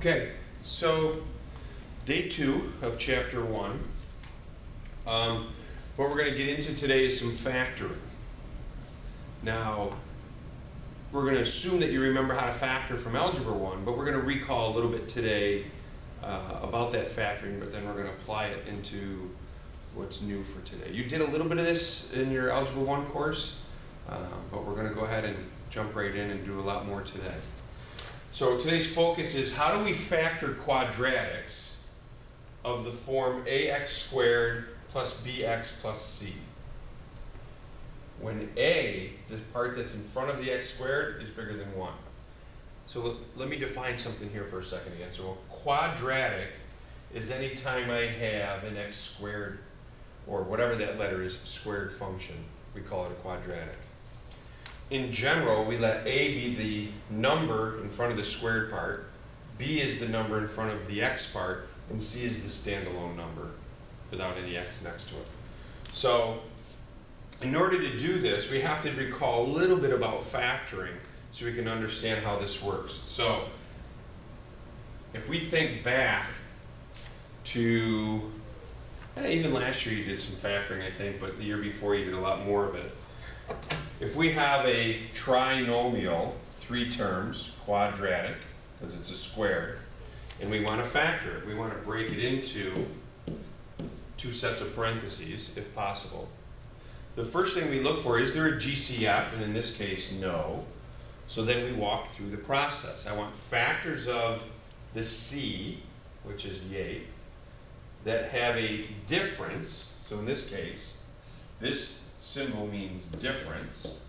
Okay, so day 2 of chapter 1. What we're going to get into today is some factoring. Now, we're going to assume that you remember how to factor from Algebra 1, but we're going to recall a little bit today about that factoring, but then we're going to apply it into what's new for today. You did a little bit of this in your Algebra 1 course, but we're going to go ahead and jump right in and do a lot more today. So today's focus is how do we factor quadratics of the form ax squared plus bx plus c. When a, the part that's in front of the x squared, is bigger than 1. So let me define something here for a second again. So a quadratic is any time I have an x squared, or whatever that letter is, squared function. We call it a quadratic. In general, we let a be the number in front of the squared part, b is the number in front of the x part, and c is the standalone number without any x next to it. So in order to do this, we have to recall a little bit about factoring so we can understand how this works. So if we think back to, even last year you did some factoring, I think, but the year before you did a lot more of it. If we have a trinomial, 3 terms, quadratic, because it's a square, and we want to factor it, we want to break it into 2 sets of parentheses, if possible. The first thing we look for, is there a GCF? And in this case, no. So then we walk through the process. I want factors of the C, which is the 8, that have a difference. So in this case, this symbol means difference.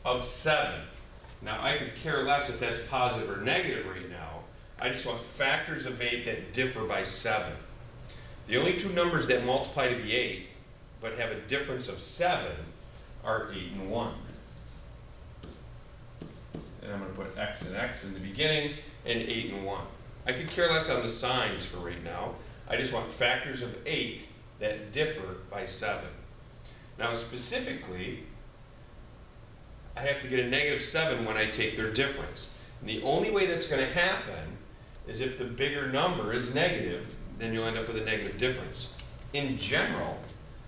Of 7. Now I could care less if that's positive or negative right now. I just want factors of 8 that differ by 7. The only 2 numbers that multiply to be 8 but have a difference of 7 are 8 and 1. And I'm going to put x and x in the beginning and 8 and 1. I could care less on the signs for right now. I just want factors of 8 that differ by 7. Now specifically, I have to get a negative 7 when I take their difference. And the only way that's going to happen is if the bigger number is negative, then you'll end up with a negative difference. In general,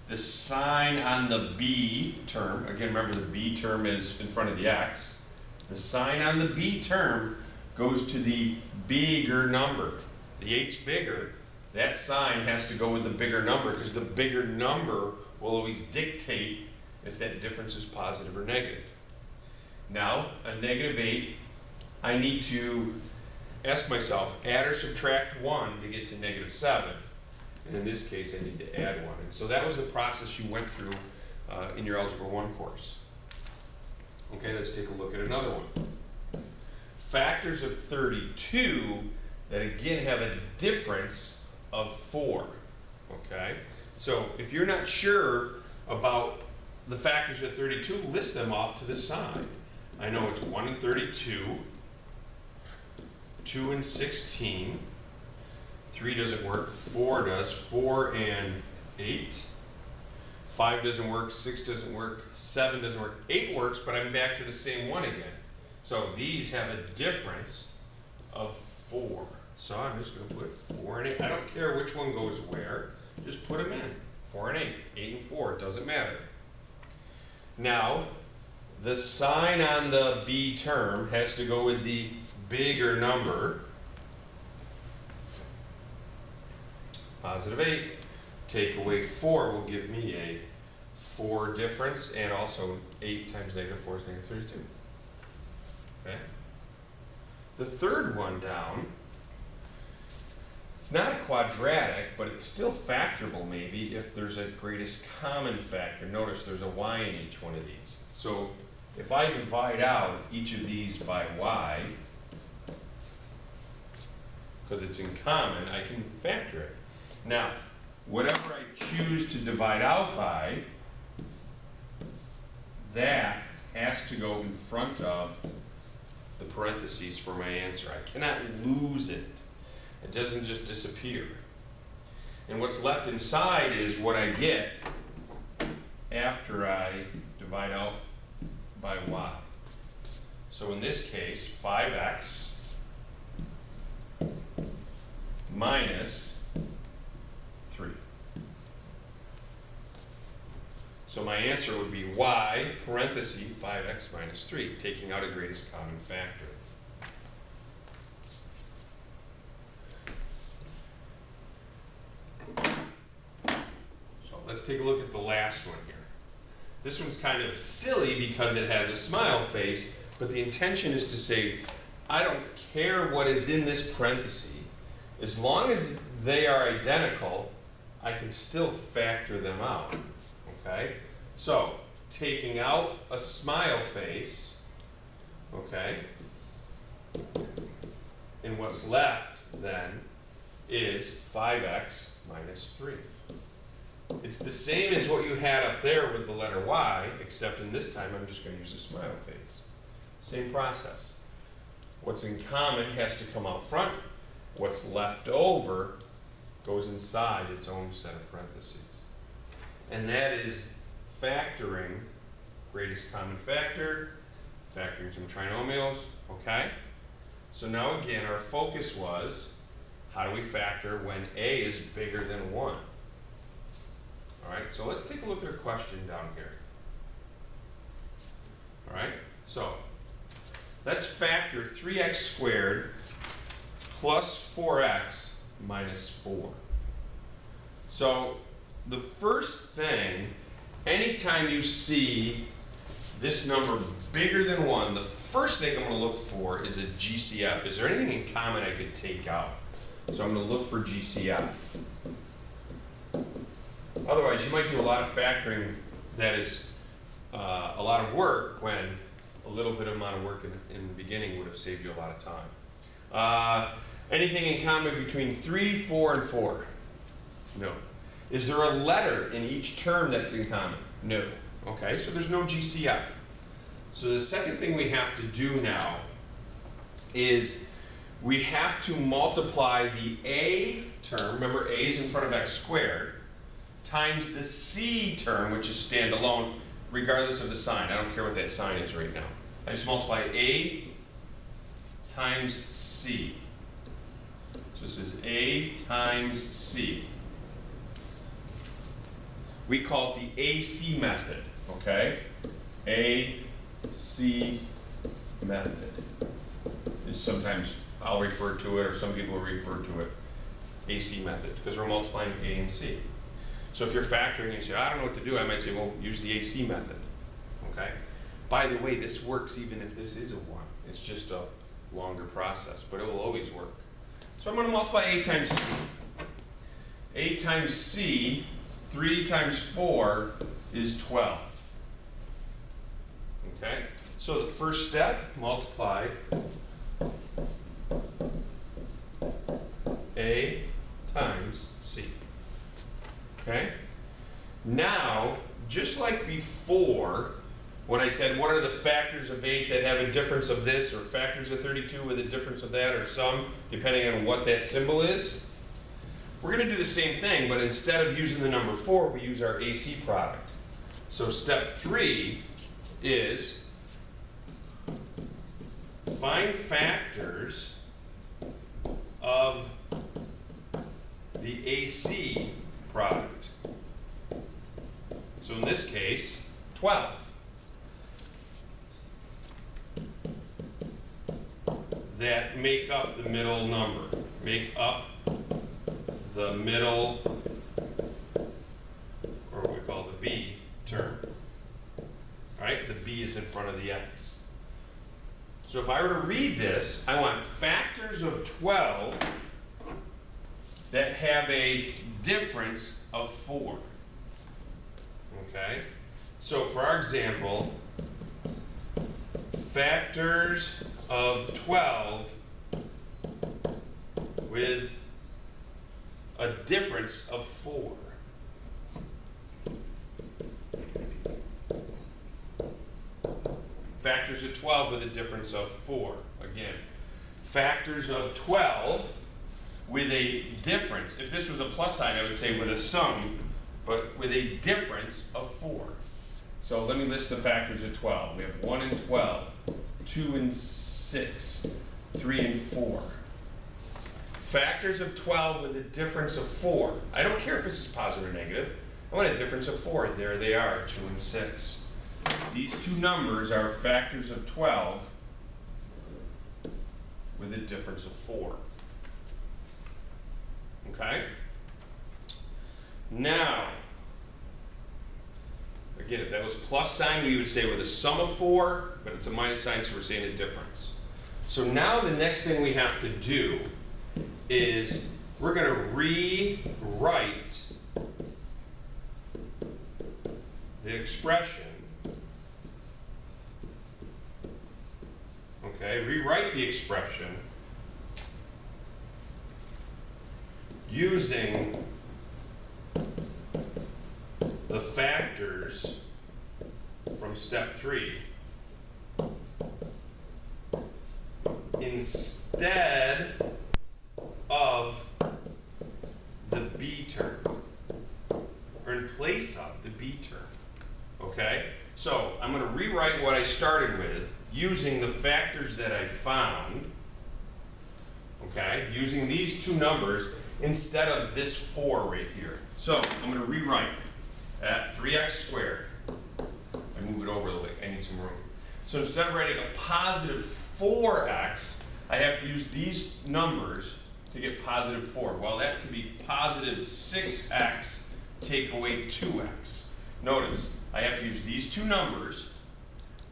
the sign on the b term, again remember the b term is in front of the x, the sign on the b term goes to the bigger number. The 8's bigger, that sign has to go with the bigger number because the bigger number will always dictate if that difference is positive or negative. Now, a negative 8, I need to ask myself, add or subtract 1 to get to negative 7. And in this case, I need to add 1. And so that was the process you went through in your Algebra 1 course. Okay, let's take a look at another one. Factors of 32 that again have a difference of 4. Okay, so if you're not sure about the factors of 32, list them off to the side. I know it's 1 and 32, 2 and 16, 3 doesn't work, 4 does, 4 and 8, 5 doesn't work, 6 doesn't work, 7 doesn't work, 8 works, but I'm back to the same one again. So these have a difference of 4. So I'm just going to put 4 and 8. I don't care which one goes where. Just put them in. 4 and 8. 8 and 4. It doesn't matter. Now, the sign on the b term has to go with the bigger number. Positive 8. Take away 4 will give me a 4 difference, and also 8 times negative 4 is negative 32. Okay. The third one down, it's not a quadratic, but it's still factorable maybe if there's a greatest common factor. Notice there's a y in each one of these. So if I divide out each of these by y, because it's in common, I can factor it. Now, whatever I choose to divide out by, that has to go in front of the parentheses for my answer. I cannot lose it. It doesn't just disappear. And what's left inside is what I get after I divide out by y. So in this case, 5x minus 3. So my answer would be y, parenthesis, 5x minus 3, taking out a greatest common factor. So let's take a look at the last one here. This one's kind of silly because it has a smile face, but the intention is to say, I don't care what is in this parenthesis. As long as they are identical, I can still factor them out. Okay? So, taking out a smile face, okay, and what's left then is 5x minus 3. It's the same as what you had up there with the letter y, except in this time I'm just going to use a smile face. Same process. What's in common has to come out front. What's left over goes inside its own set of parentheses. And that is factoring greatest common factor, factoring some trinomials, okay? So now again, our focus was, how do we factor when a is bigger than 1? All right, so let's take a look at our question down here. All right, so let's factor 3x squared plus 4x minus 4. So the first thing, anytime you see this number bigger than 1, the first thing I'm going to look for is a GCF. Is there anything in common I could take out? So I'm going to look for GCF. Otherwise, you might do a lot of factoring that is a lot of work when a little bit amount of work in the beginning would have saved you a lot of time. Anything in common between 3, 4, and 4? No. Is there a letter in each term that's in common? No. Okay, so there's no GCF. So the second thing we have to do now is we have to multiply the a term, remember a is in front of x squared, times the c term, which is standalone, regardless of the sign. I don't care what that sign is right now. I just multiply a times c. So this is a times c. We call it the AC method, okay? AC method is sometimes, I'll refer to it, or some people will refer to it, AC method, because we're multiplying a and c. So if you're factoring and you say, I don't know what to do, I might say, well, use the AC method, okay? By the way, this works even if this is a 1. It's just a longer process, but it will always work. So I'm going to multiply a times c. A times c, 3 times 4 is 12. Okay? So the first step, multiply a times c. Okay? Now, just like before, when I said what are the factors of 8 that have a difference of this, or factors of 32 with a difference of that, or some, depending on what that symbol is, we're going to do the same thing, but instead of using the number 4, we use our AC product. So step 3 is find factors of the AC product. So in this case, 12. That make up the middle number. Make up the middle, or what we call the B term. All right, the B is in front of the X. So if I were to read this, I want factors of 12 that have a difference of 4. Okay? So for our example, factors of 12 with a difference of 4. Factors of 12 with a difference of 4. Again, factors of 12 with a difference. If this was a plus sign, I would say with a sum, but with a difference of 4. So let me list the factors of 12. We have 1 and 12, 2 and 6, 3 and 4. Factors of 12 with a difference of 4. I don't care if this is positive or negative. I want a difference of 4. There they are, 2 and 6. These two numbers are factors of 12 with a difference of 4. Okay? Now, again, if that was plus sign, we would say with a sum of 4, but it's a minus sign, so we're saying a difference. So now the next thing we have to do is we're going to rewrite the expression. Okay, rewrite the expression using the factors from step 3 instead of the B term, or in place of the B term. Okay? So I'm going to rewrite what I started with using the factors that I found, okay, using these two numbers instead of this 4 right here. So I'm going to rewrite at 3x squared. I move it over a little bit. I need some room. So instead of writing a positive 4x, I have to use these numbers to get positive 4. Well, that could be positive 6x take away 2x. Notice, I have to use these two numbers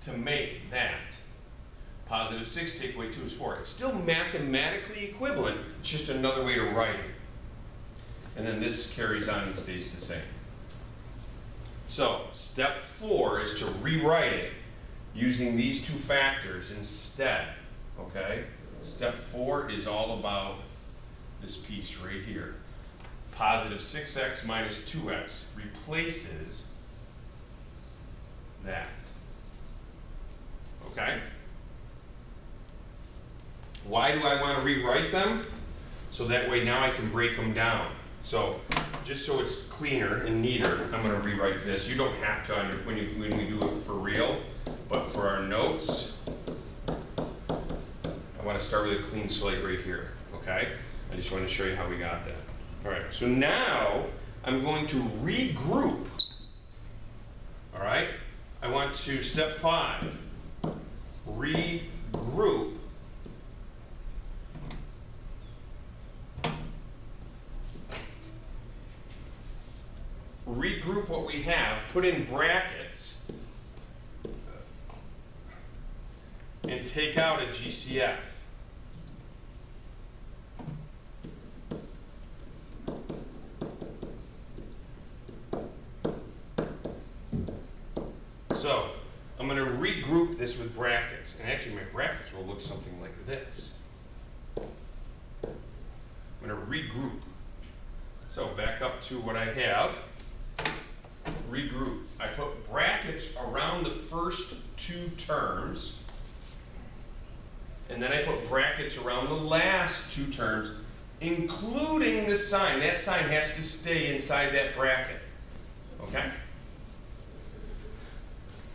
to make that. Positive 6 take away 2 is 4. It's still mathematically equivalent. It's just another way to write it. And then this carries on and stays the same. So step 4 is to rewrite it using these two factors instead. Okay? Step 4 is all about this piece right here. Positive 6x minus 2x replaces that. Okay? Why do I want to rewrite them? So that way now I can break them down. So just so it's cleaner and neater, I'm going to rewrite this. You don't have to when we do it for real, but for our notes, I want to start with a clean slate right here. Okay? I just want to show you how we got that. All right. So now I'm going to regroup. All right? I want to, step 5, regroup what we have, put in brackets, and take out a GCF. So I'm going to regroup this with brackets, and actually my brackets will look something like this. I'm going to regroup. So back up to what I have. Regroup. I put brackets around the first two terms, and then I put brackets around the last two terms, including the sign. That sign has to stay inside that bracket. Okay?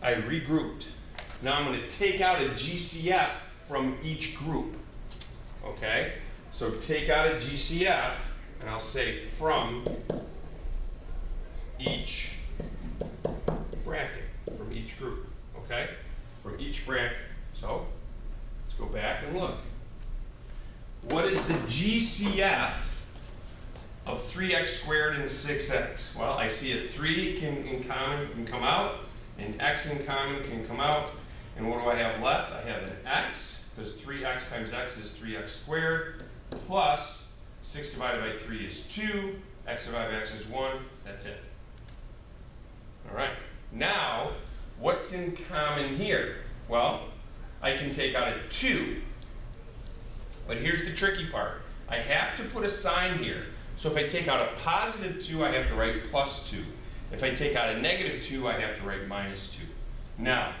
I regrouped. Now I'm going to take out a GCF from each group. Okay? So take out a GCF, and I'll say from each bracket, from each group. Okay? From each bracket. So let's go back and look. What is the GCF of 3x squared and 6x? Well, I see a 3 in common can come out, and x in common can come out. And what do I have left? I have an x, because 3x times x is 3x squared, plus 6 divided by 3 is 2, x divided by x is 1. That's it. All right. Now, what's in common here? Well, I can take out a 2. But here's the tricky part. I have to put a sign here. So if I take out a positive 2, I have to write plus 2. If I take out a negative 2, I have to write minus 2. Now,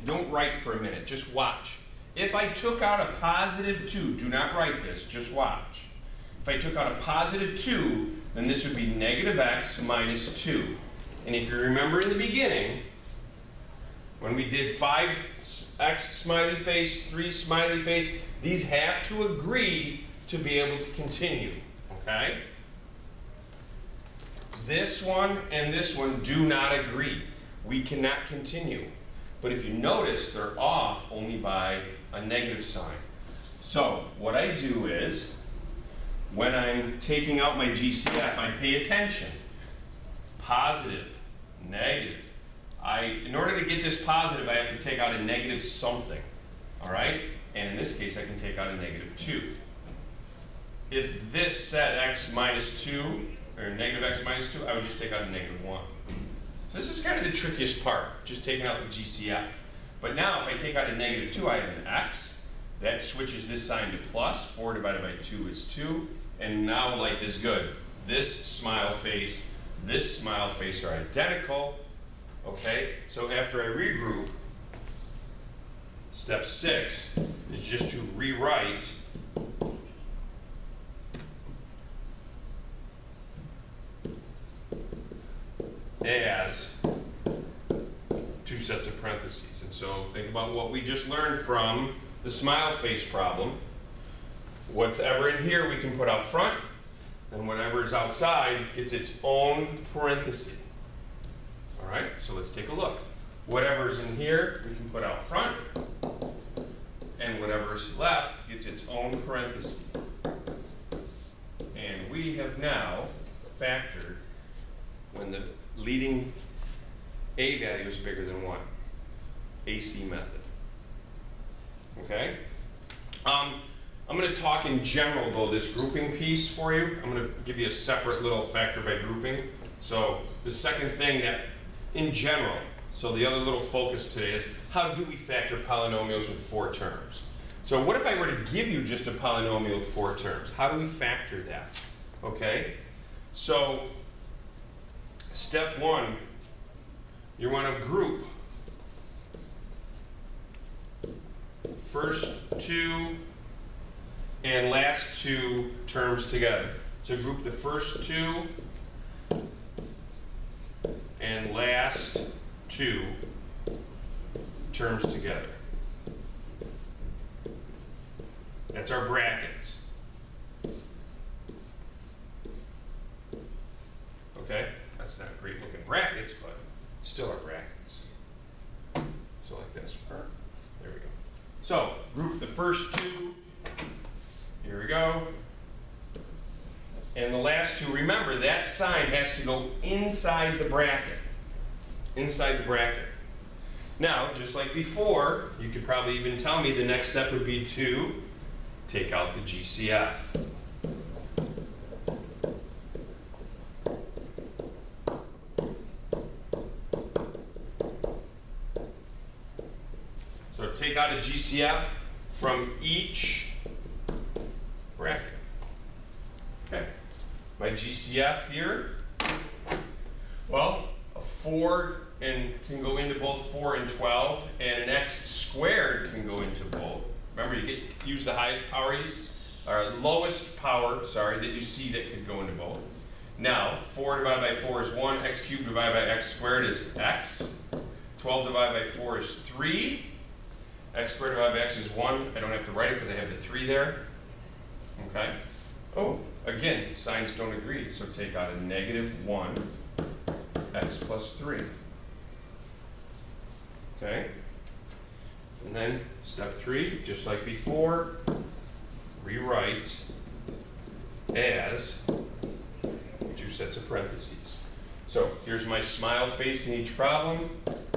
don't write for a minute, just watch. If I took out a positive 2, do not write this, just watch. If I took out a positive 2, then this would be negative x minus 2. And if you remember in the beginning, when we did 5x smiley face, 3 smiley face, these have to agree to be able to continue, okay? This one and this one do not agree. We cannot continue. But if you notice, they're off only by a negative sign. So what I do is, when I'm taking out my GCF, I pay attention. Positive, negative. In order to get this positive, I have to take out a negative something. All right? And in this case, I can take out a negative 2. If this said x minus 2, or negative x minus 2, I would just take out a negative 1. So this is kind of the trickiest part, just taking out the GCF. But now if I take out a negative 2, I have an x. That switches this sign to plus. 4 divided by 2 is 2. And now life is good. This smile face are identical. Okay, so after I regroup, step 6 is just to rewrite as 2 sets of parentheses. And so think about what we just learned from the smile face problem. Whatever in here we can put out front, and whatever is outside gets its own parenthesis. All right, so let's take a look. Whatever's in here we can put out front, and whatever's left gets its own parenthesis. And we have now factored when the leading a value is bigger than 1. AC method. Okay? I'm going to talk in general, though, this grouping piece for you. I'm going to give you a separate little factor by grouping. So the second thing that, in general, so the other little focus today is how do we factor polynomials with 4 terms? So what if I were to give you just a polynomial with 4 terms? How do we factor that? Okay? So step 1, you want to group first 2 and last 2 terms together. So group the first 2 and last 2 terms together. That's our brackets. Okay? That's not great looking brackets, but it's still our brackets. So like this. There we go. So group the first 2. Here we go. And the last 2, remember that sign has to go inside the bracket. Inside the bracket. Now, just like before, you could probably even tell me the next step would be to take out the GCF. So take out a GCF from each bracket. Okay. My GCF here, well, a 4 can go into both 4 and 12, and an x squared can go into both. Remember, you use the highest power, or lowest power, sorry, that you see that could go into both. Now, 4 divided by 4 is 1, x cubed divided by x squared is x. 12 divided by 4 is 3. X squared divided by x is 1. I don't have to write it because I have the 3 there. Okay. Oh, again, signs don't agree, so take out a negative 1, x plus 3. Okay? And then step 3, just like before, rewrite as 2 sets of parentheses. So here's my smile face in each problem,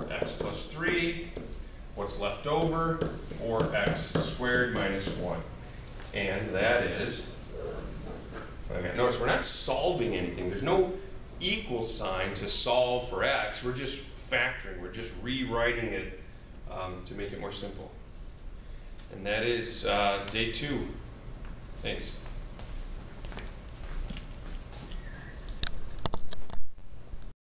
x plus 3. What's left over? 4x squared minus 1. And that is, okay, notice we're not solving anything. There's no equal sign to solve for x. We're just factoring. We're just rewriting it to make it more simple. And that is day 2. Thanks.